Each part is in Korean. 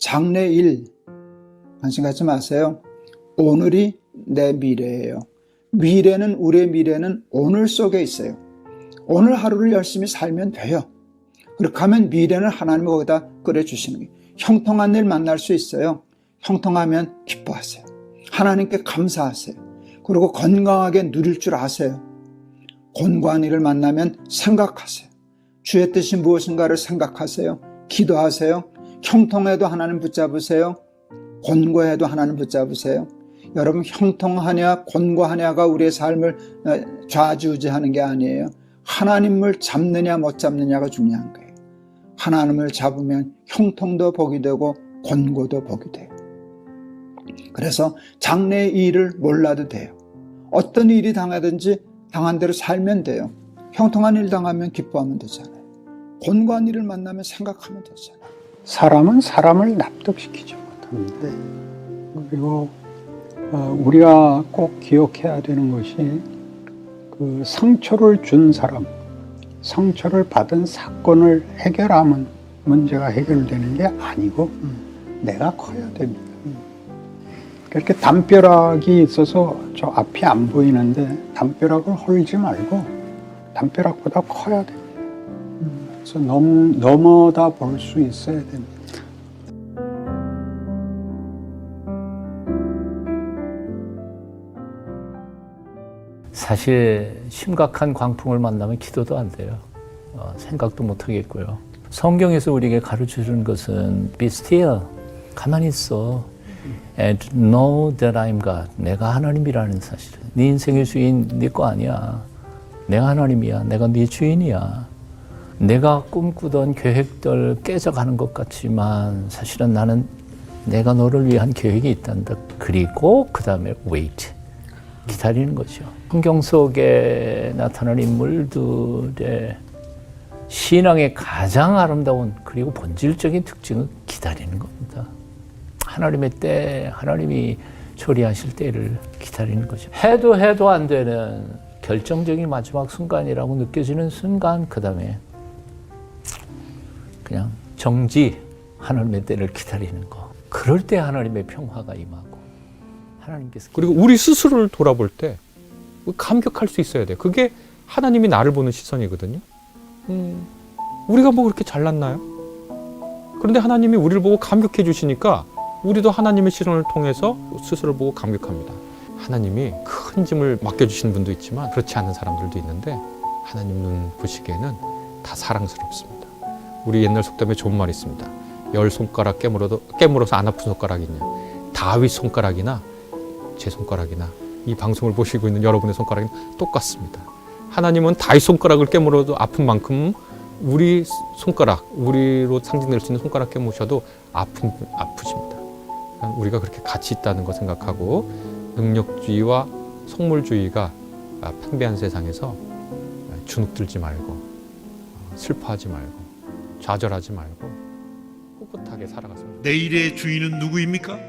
장래일 관심 갖지 마세요. 오늘이 내 미래예요. 우리의 미래는 오늘 속에 있어요. 오늘 하루를 열심히 살면 돼요. 그렇게 하면 미래는 하나님이 거기다 끓여주시는 거예요. 형통한 일 만날 수 있어요. 형통하면 기뻐하세요. 하나님께 감사하세요. 그리고 건강하게 누릴 줄 아세요. 곤고한 일을 만나면 생각하세요. 주의 뜻이 무엇인가를 생각하세요. 기도하세요. 형통해도 하나님 붙잡으세요. 곤고해도 하나님 붙잡으세요. 여러분, 형통하냐 곤고하냐가 우리의 삶을 좌지우지하는 게 아니에요. 하나님을 잡느냐 못 잡느냐가 중요한 거예요. 하나님을 잡으면 형통도 복이 되고 곤고도 복이 돼요. 그래서 장래의 일을 몰라도 돼요. 어떤 일이 당하든지 당한 대로 살면 돼요. 형통한 일 당하면 기뻐하면 되잖아요. 곤고한 일을 만나면 생각하면 되잖아요. 사람은 사람을 납득시키지 못합니다. 그리고 우리가 꼭 기억해야 되는 것이 그 상처를 준 사람, 상처를 받은 사건을 해결하면 문제가 해결되는 게 아니고 내가 커야 됩니다. 그렇게 담벼락이 있어서 저 앞이 안 보이는데 담벼락을 헐지 말고 담벼락보다 커야 됩니다. 그래서 넘어다 볼 수 있어야 됩니다. 사실 심각한 광풍을 만나면 기도도 안 돼요. 생각도 못 하겠고요. 성경에서 우리에게 가르쳐주는 것은 Be still, 가만히 있어. And know that I'm God. 내가 하나님이라는 사실을. 네 인생의 주인 네 거 아니야. 내가 하나님이야. 내가 네 주인이야. 내가 꿈꾸던 계획들 깨져가는 것 같지만 사실은 나는 내가 너를 위한 계획이 있단다. 그리고 그 다음에 wait. 기다리는 거죠. 성경 속에 나타난 인물들의 신앙의 가장 아름다운 그리고 본질적인 특징은 기다리는 겁니다. 하나님의 때, 하나님이 처리하실 때를 기다리는 거죠. 해도 안 되는 결정적인 마지막 순간이라고 느껴지는 순간, 그 다음에 그냥 정지, 하나님의 때를 기다리는 거. 그럴 때 하나님의 평화가 임하고 하나님께서. 그리고 우리 스스로를 돌아볼 때 감격할 수 있어야 돼. 그게 하나님이 나를 보는 시선이거든요. 우리가 뭐 그렇게 잘났나요? 그런데 하나님이 우리를 보고 감격해 주시니까 우리도 하나님의 시선을 통해서 스스로를 보고 감격합니다. 하나님이 큰 짐을 맡겨주시는 분도 있지만 그렇지 않은 사람들도 있는데 하나님 눈 보시기에는 다 사랑스럽습니다. 우리 옛날 속담에 좋은 말이 있습니다. 10손가락 깨물어서 안 아픈 손가락이 있냐. 다윗 손가락이나 제 손가락이나 이 방송을 보시고 있는 여러분의 손가락은 똑같습니다. 하나님은 다윗 손가락을 깨물어도 아픈 만큼 우리 손가락, 우리로 상징될 수 있는 손가락 깨무셔도 아프십니다. 우리가 그렇게 가치 있다는 거 생각하고 능력주의와 속물주의가 팽배한 세상에서 주눅들지 말고 슬퍼하지 말고 좌절하지 말고 꿋꿋하게 살아갔으면 좋겠습니다. 내일의 주인은 누구입니까?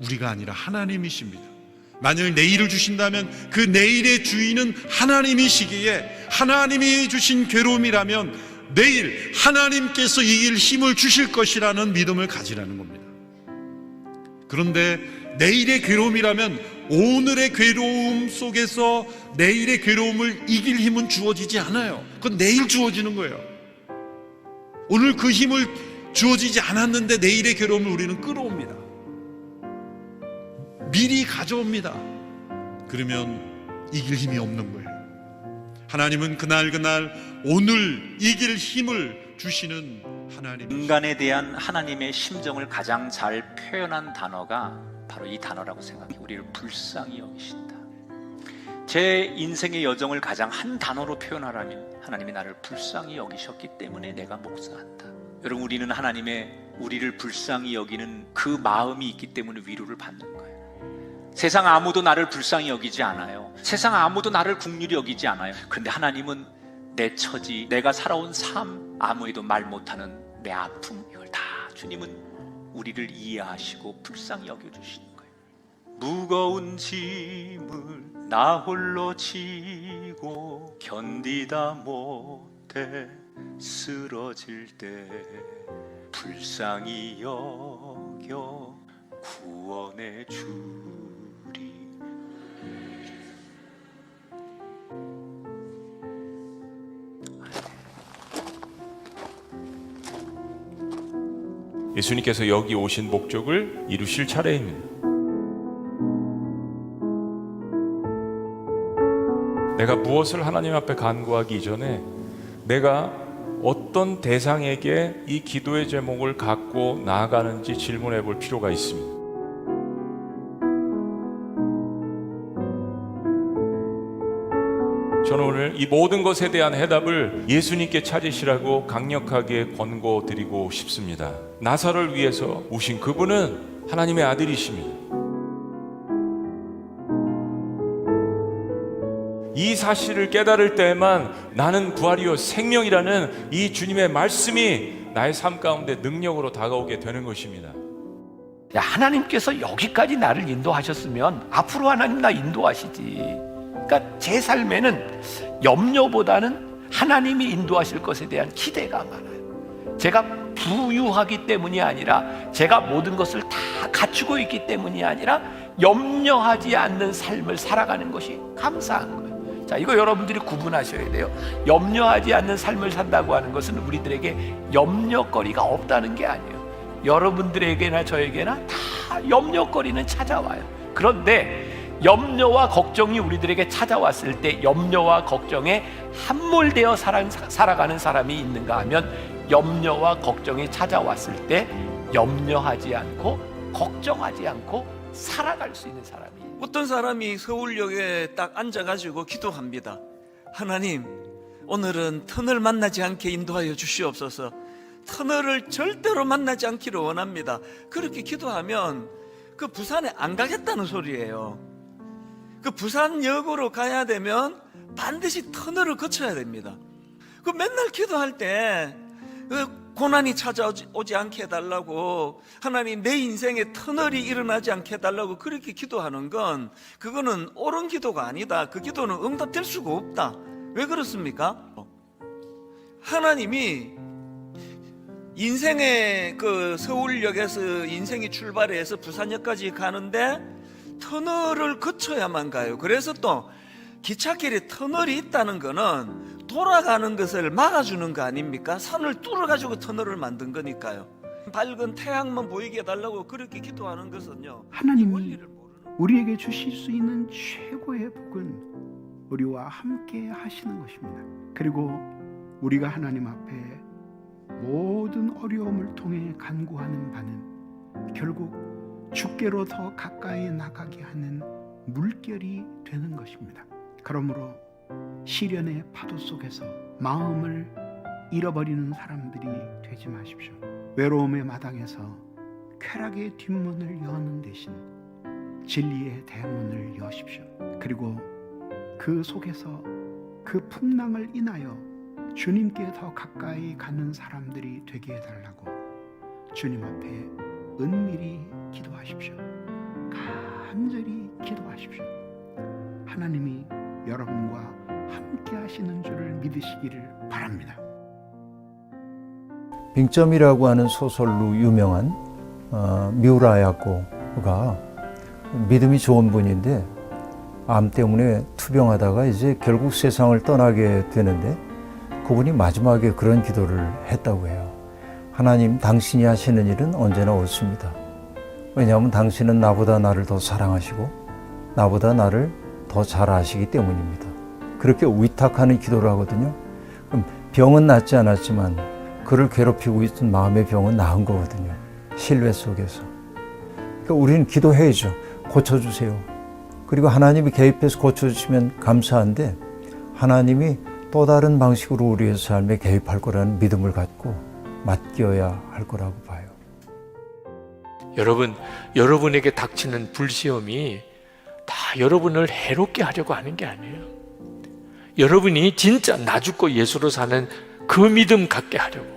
우리가 아니라 하나님이십니다. 만일 내일을 주신다면 그 내일의 주인은 하나님이시기에 하나님이 주신 괴로움이라면 내일 하나님께서 이길 힘을 주실 것이라는 믿음을 가지라는 겁니다. 그런데 내일의 괴로움이라면 오늘의 괴로움 속에서 내일의 괴로움을 이길 힘은 주어지지 않아요. 그건 내일 주어지는 거예요. 오늘 그 힘을 주어지지 않았는데 내일의 괴로움을 우리는 끌어옵니다. 미리 가져옵니다. 그러면 이길 힘이 없는 거예요. 하나님은 그날 오늘 이길 힘을 주시는 하나님. 인간에 대한 하나님의 심정을 가장 잘 표현한 단어가 바로 이 단어라고 생각해요. 우리를 불쌍히 여기신다. 제 인생의 여정을 가장 한 단어로 표현하라면 하나님이 나를 불쌍히 여기셨기 때문에 내가 목사한다. 여러분, 우리는 우리를 불쌍히 여기는 그 마음이 있기 때문에 위로를 받는 거예요. 세상 아무도 나를 불쌍히 여기지 않아요. 세상 아무도 나를 긍휼히 여기지 않아요. 그런데 하나님은 내 처지, 내가 살아온 삶, 아무에도 말 못하는 내 아픔, 이걸 다 주님은 우리를 이해하시고 불쌍히 여겨주시는 거예요. 무거운 짐을 나 홀로 지고 견디다 못해 쓰러질 때 불쌍히 여겨 구원해 주리. 예수님께서 여기 오신 목적을 이루실 차례입니다. 내가 무엇을 하나님 앞에 간구하기 이전에 내가 어떤 대상에게 이 기도의 제목을 갖고 나아가는지 질문해 볼 필요가 있습니다. 저는 오늘 이 모든 것에 대한 해답을 예수님께 찾으시라고 강력하게 권고드리고 싶습니다. 나사로를 위해서 오신 그분은 하나님의 아들이십니다. 이 사실을 깨달을 때에만 나는 부활이요 생명이라는 이 주님의 말씀이 나의 삶 가운데 능력으로 다가오게 되는 것입니다. 야, 하나님께서 여기까지 나를 인도하셨으면 앞으로 하나님 나 인도하시지. 그러니까 제 삶에는 염려보다는 하나님이 인도하실 것에 대한 기대가 많아요. 제가 부유하기 때문이 아니라, 제가 모든 것을 다 갖추고 있기 때문이 아니라 염려하지 않는 삶을 살아가는 것이 감사한 거예요. 자, 이거 여러분들이 구분하셔야 돼요. 염려하지 않는 삶을 산다고 하는 것은 우리들에게 염려거리가 없다는 게 아니에요. 여러분들에게나 저에게나 다 염려거리는 찾아와요. 그런데 염려와 걱정이 우리들에게 찾아왔을 때 염려와 걱정에 함몰되어 살아가는 사람이 있는가 하면, 염려와 걱정이 찾아왔을 때 염려하지 않고 걱정하지 않고 살아갈 수 있는 사람이. 어떤 사람이 서울역에 딱 앉아가지고 기도합니다. 하나님, 오늘은 터널 만나지 않게 인도하여 주시옵소서. 터널을 절대로 만나지 않기를 원합니다. 그렇게 기도하면 그 부산에 안 가겠다는 소리예요. 그 부산역으로 가야 되면 반드시 터널을 거쳐야 됩니다. 그 맨날 기도할 때 고난이 찾아오지 않게 해달라고, 하나님 내 인생에 터널이 일어나지 않게 해달라고 그렇게 기도하는 건, 그거는 옳은 기도가 아니다. 그 기도는 응답될 수가 없다. 왜 그렇습니까? 하나님이 인생의 그 서울역에서 인생이 출발해서 부산역까지 가는데 터널을 거쳐야만 가요. 그래서 또 기찻길에 터널이 있다는 거는 돌아가는 것을 막아주는 거 아닙니까? 산을 뚫어가지고 터널을 만든 거니까요. 밝은 태양만 보이게 해달라고 그렇게 기도하는 것은요, 하나님이 우리에게 주실 수 있는 최고의 복은 우리와 함께 하시는 것입니다. 그리고 우리가 하나님 앞에 모든 어려움을 통해 간구하는 바는 결국 주께로 더 가까이 나가게 하는 물결이 되는 것입니다. 그러므로 시련의 파도 속에서 마음을 잃어버리는 사람들이 되지 마십시오. 외로움의 마당에서 쾌락의 뒷문을 여는 대신 진리의 대문을 여십시오. 그리고 그 속에서 그 풍랑을 인하여 주님께 더 가까이 가는 사람들이 되게 해달라고 주님 앞에 은밀히 기도하십시오. 간절히 기도하십시오. 하나님이 여러분과 함께 하시는 줄을 믿으시기를 바랍니다. 빙점이라고 하는 소설로 유명한 미우라야코가 믿음이 좋은 분인데 암 때문에 투병하다가 이제 결국 세상을 떠나게 되는데, 그분이 마지막에 그런 기도를 했다고 해요. 하나님, 당신이 하시는 일은 언제나 옳습니다. 왜냐하면 당신은 나보다 나를 더 사랑하시고 나보다 나를 더 잘 아시기 때문입니다. 그렇게 위탁하는 기도를 하거든요. 그럼 병은 낫지 않았지만 그를 괴롭히고 있던 마음의 병은 나은 거거든요. 신뢰 속에서. 그러니까 우리는 기도해야죠. 고쳐주세요. 그리고 하나님이 개입해서 고쳐주시면 감사한데, 하나님이 또 다른 방식으로 우리의 삶에 개입할 거라는 믿음을 갖고 맡겨야 할 거라고 봐요. 여러분, 여러분에게 닥치는 불시험이 다 여러분을 해롭게 하려고 하는 게 아니에요. 여러분이 진짜 나 죽고 예수로 사는 그 믿음 갖게 하려고.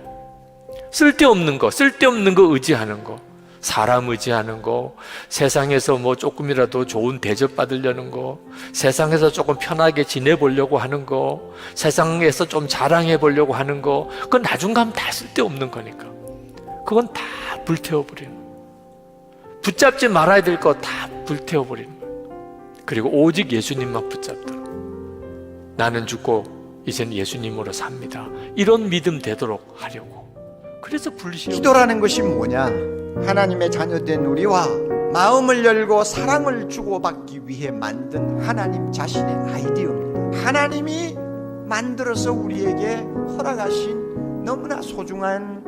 쓸데없는 거 의지하는 거, 사람 의지하는 거, 세상에서 뭐 조금이라도 좋은 대접 받으려는 거, 세상에서 조금 편하게 지내보려고 하는 거, 세상에서 좀 자랑해 보려고 하는 거, 그건 나중 가면 다 쓸데없는 거니까. 그건 다 불태워버리는 거예요. 붙잡지 말아야 될 거 다 불태워버리는 거예요. 그리고 오직 예수님만 붙잡도록, 나는 죽고 이제는 예수님으로 삽니다, 이런 믿음 되도록 하려고. 그래서 불시험. 기도라는 것이 뭐냐? 하나님의 자녀된 우리와 마음을 열고 사랑을 주고받기 위해 만든 하나님 자신의 아이디어입니다. 하나님이 만들어서 우리에게 허락하신 너무나 소중한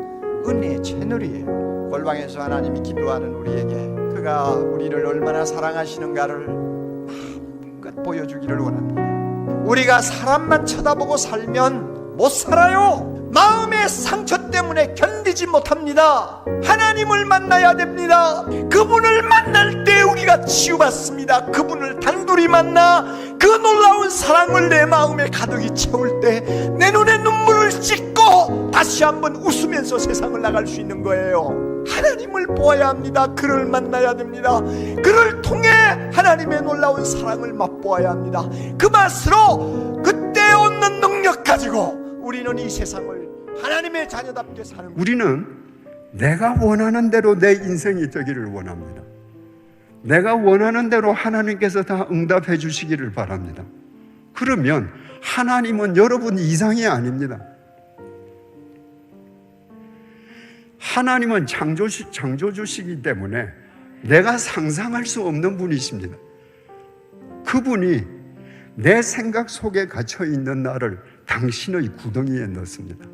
은혜의 채널이에요. 골방에서 하나님이 기도하는 우리에게 그가 우리를 얼마나 사랑하시는가를 마음껏 보여주기를 원합니다. 우리가 사람만 쳐다보고 살면 못 살아요. 마음의 상처 때문에 견디지 못합니다. 하나님을 만나야 됩니다. 그분을 만날 때 우리가 치유받습니다. 그분을 단둘이 만나 그 놀라운 사랑을 내 마음에 가득히 채울 때 내 눈에 눈물을 씻고 다시 한번 웃으면서 세상을 나갈 수 있는 거예요. 하나님을 보아야 합니다. 그를 만나야 됩니다. 그를 통해 하나님의 놀라운 사랑을 맛보아야 합니다. 그 맛으로 그때 얻는 능력 가지고 우리는 이 세상을 하나님의 자녀답게 사는 거예요. 우리는 내가 원하는 대로 내 인생이 되기를 원합니다. 내가 원하는 대로 하나님께서 다 응답해 주시기를 바랍니다. 그러면 하나님은 여러분 이상이 아닙니다. 하나님은 창조주시기 때문에 내가 상상할 수 없는 분이십니다. 그분이 내 생각 속에 갇혀 있는 나를 당신의 구덩이에 넣습니다.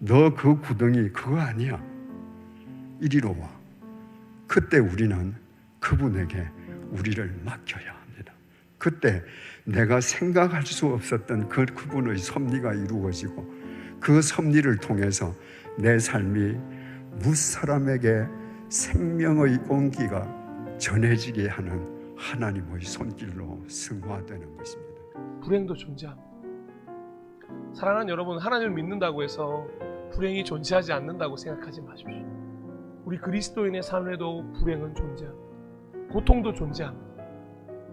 너 그 구덩이 그거 아니야. 이리로 와. 그때 우리는 그분에게 우리를 맡겨야 합니다. 그때 내가 생각할 수 없었던 그분의 섭리가 이루어지고 그 섭리를 통해서 내 삶이 무사람에게 생명의 온기가 전해지게 하는 하나님의 손길로 승화되는 것입니다. 불행도 존재합니다. 사랑하는 여러분, 하나님을 믿는다고 해서 불행이 존재하지 않는다고 생각하지 마십시오. 우리 그리스도인의 삶에도 불행은 존재합니다. 고통도 존재합니다.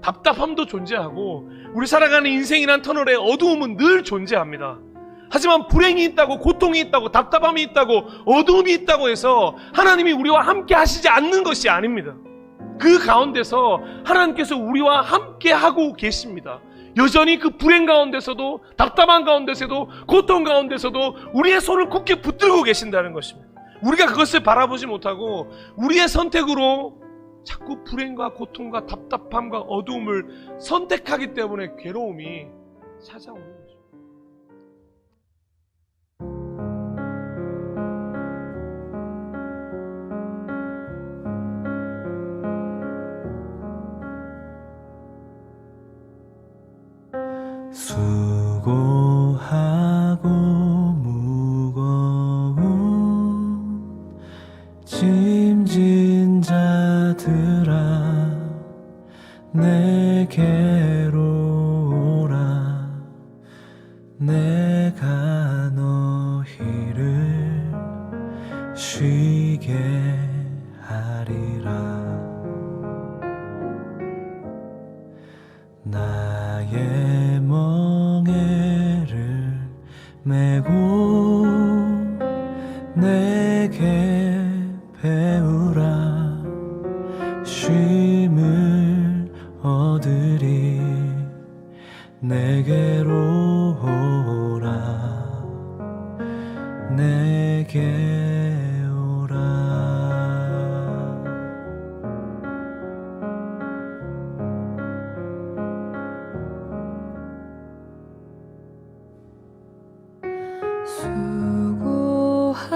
답답함도 존재하고 우리 살아가는 인생이란 터널에 어두움은 늘 존재합니다. 하지만 불행이 있다고, 고통이 있다고, 답답함이 있다고, 어두움이 있다고 해서 하나님이 우리와 함께 하시지 않는 것이 아닙니다. 그 가운데서 하나님께서 우리와 함께 하고 계십니다. 여전히 그 불행 가운데서도, 답답한 가운데서도, 고통 가운데서도 우리의 손을 굳게 붙들고 계신다는 것입니다. 우리가 그것을 바라보지 못하고 우리의 선택으로 자꾸 불행과 고통과 답답함과 어두움을 선택하기 때문에 괴로움이 찾아오는 거죠. 수고하고 무거운 짐진 자들아 내게로 오라. 내가 너희를 쉬게 하리라. 나의 멍에를 메고 내게 배우라. 쉼을 얻으리. 내게로 오라. 내게 오라.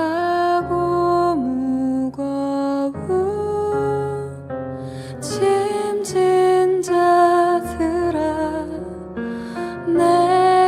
수고하고 무거운 짐진 자들아 내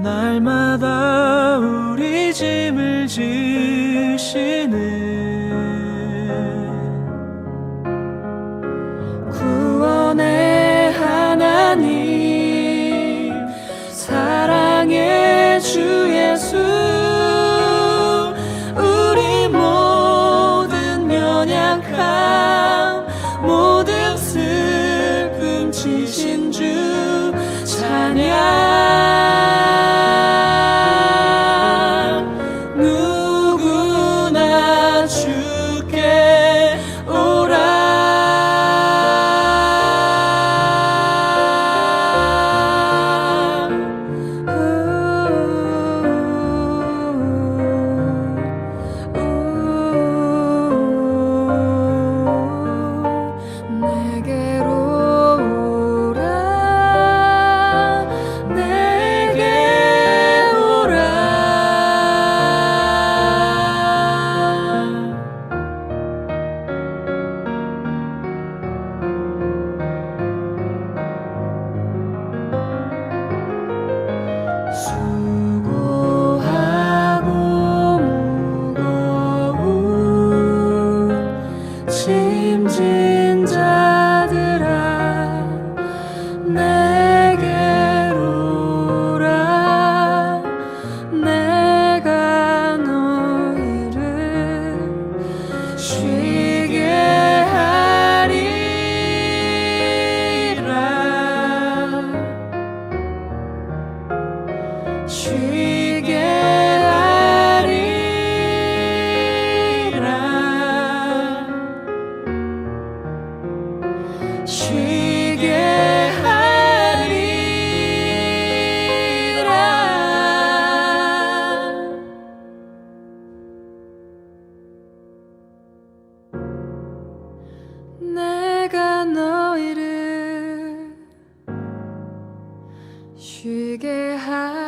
날마다 우리 짐을 지시는 구원의 하나님, 사랑의 주 예수, 우리 모든 연약함, 모든 슬픔 지신 주 찬양. 누구나 주께 오라. 내게로 오라. 내게 오라. 수고하고 무거운 짐진 자들아, 내게로 오라. 내가 너희를 쉬게 하리라. 쉬게 하리라. 쉬게 하리라. 내가 너희를 쉬게 하리라.